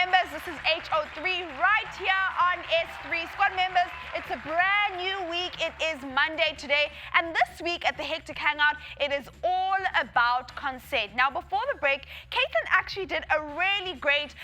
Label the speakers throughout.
Speaker 1: members, this is HO3 right here on S3. Squad members, it's a brand new week. It is Monday today, and this week at the Hectic Hangout, it is all about consent. Now, before the break, Caitlin actually did a really great,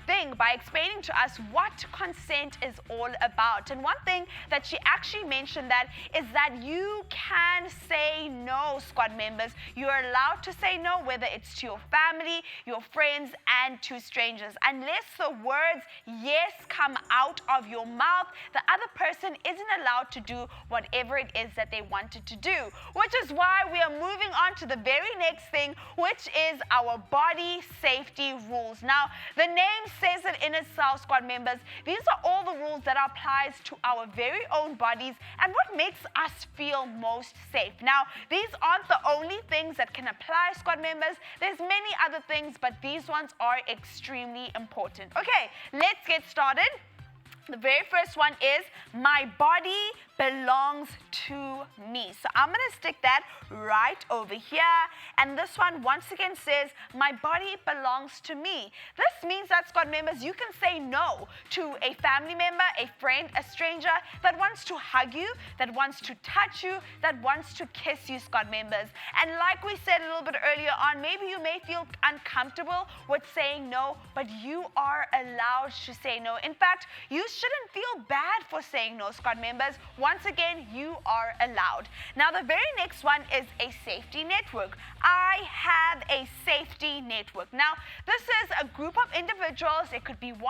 Speaker 1: thing by explaining to us what consent is all about. And one thing that she actually mentioned that is that you can say no, squad members. You're allowed to say no, whether it's to your family, your friends, and to strangers. Unless the words yes come out of your mouth, the other person isn't allowed to do whatever it is that they wanted to do. Which is why we are moving on to the very next thing, which is our body safety rules. Now, the name says it in itself, squad members. These are all the rules that applies to our very own bodies and what makes us feel most safe. Now, these aren't the only things that can apply, squad members. There's many other things, but these ones are extremely important. Okay, let's get started. The very first one is my body belongs to me. So I'm going to stick that right over here. And this one once again says my body belongs to me. This means that, squad members, you can say no to a family member, a friend, a stranger that wants to hug you, that wants to touch you, that wants to kiss you, squad members. And like we said a little bit earlier on, maybe you may feel uncomfortable with saying no, but you are allowed to say no. In fact, you shouldn't feel bad for saying no, squad members. Once again, you are allowed. Now, the very next one is a safety network. I have a safety network. Now, this is a group of individuals. It could be 1,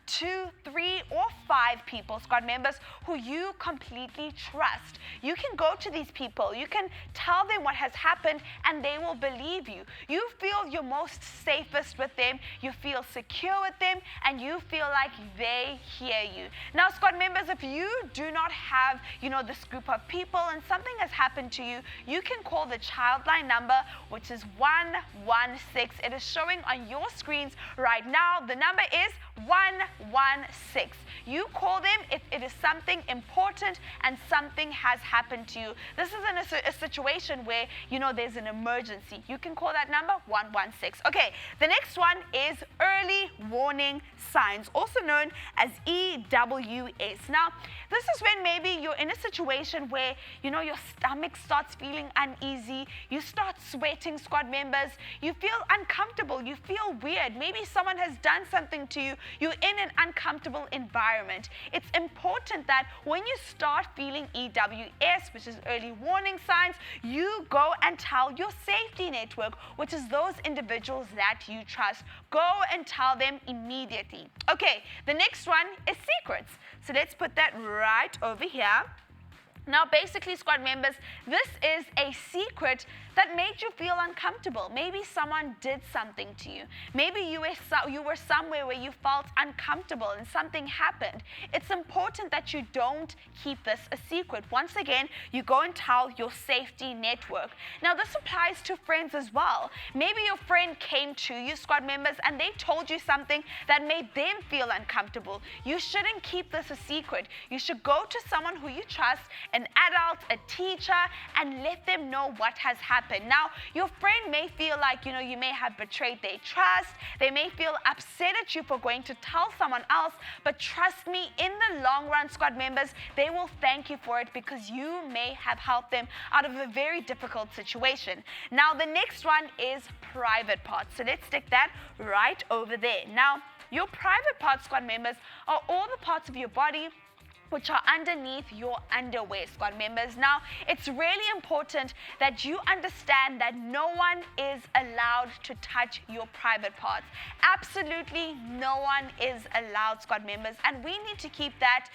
Speaker 1: 2, 3, or 5 people, squad members, who you completely trust. You can go to these people. You can tell them what has happened, and they will believe you. You feel you're most safest with them. You feel secure with them, and you feel like they hear you. Now, squad members, if you do not have, this group of people and something has happened to you, you can call the Childline number, which is 116. It is showing on your screens right now. The number is 116. You call them if it is something important and something has happened to you. This is in a situation where, there's an emergency. You can call that number 116. Okay, the next one is early warning signs, also known as EWS. Now, this is when maybe you're in a situation where, your stomach starts feeling uneasy, you start sweating, squad members, you feel uncomfortable, you feel weird, maybe someone has done something to you, you're in an uncomfortable environment. It's important that when you start feeling EWS, which is early warning signs, you go and tell your safety network, which is those individuals that you trust. Go and tell them immediately. Okay, the next one is secrets. So let's put that right over here. Now, basically, squad members, this is a secret that made you feel uncomfortable. Maybe someone did something to you. Maybe you were somewhere where you felt uncomfortable and something happened. It's important that you don't keep this a secret. Once again, you go and tell your safety network. Now, this applies to friends as well. Maybe your friend came to you, squad members, and they told you something that made them feel uncomfortable. You shouldn't keep this a secret. You should go to someone who you trust, an adult, a teacher, and let them know what has happened. Now, your friend may feel like, you may have betrayed their trust. They may feel upset at you for going to tell someone else, but trust me, in the long run, squad members, they will thank you for it because you may have helped them out of a very difficult situation. Now, the next one is private parts. So let's stick that right over there. Now, your private parts, squad members, are all the parts of your body which are underneath your underwear, squad members. Now, it's really important that you understand that no one is allowed to touch your private parts. Absolutely no one is allowed, squad members, and we need to keep that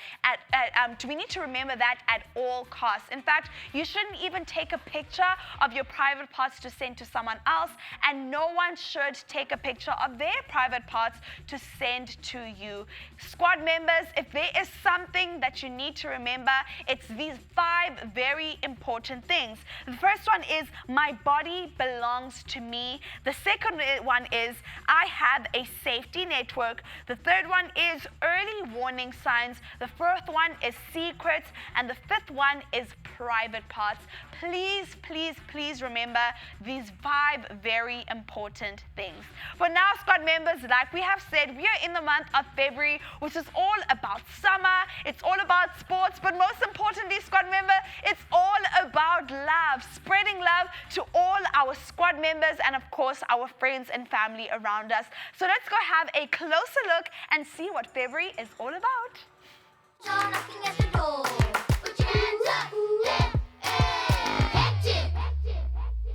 Speaker 1: we need to remember that at all costs. In fact, you shouldn't even take a picture of your private parts to send to someone else, and no one should take a picture of their private parts to send to you. Squad members, if there is something that that you need to remember. It's these 5 very important things. The first one is my body belongs to me. The second one is I have a safety network. The third one is early warning signs. The fourth one is secrets. And the fifth one is private parts. Please, please, please remember these 5 very important things. For now, squad members, like we have said, we are in the month of February, which is all about summer. It's all about sports, but most importantly, squad member, it's all about love, spreading love to all our squad members and, of course, our friends and family around us. So let's go have a closer look and see what February is all about.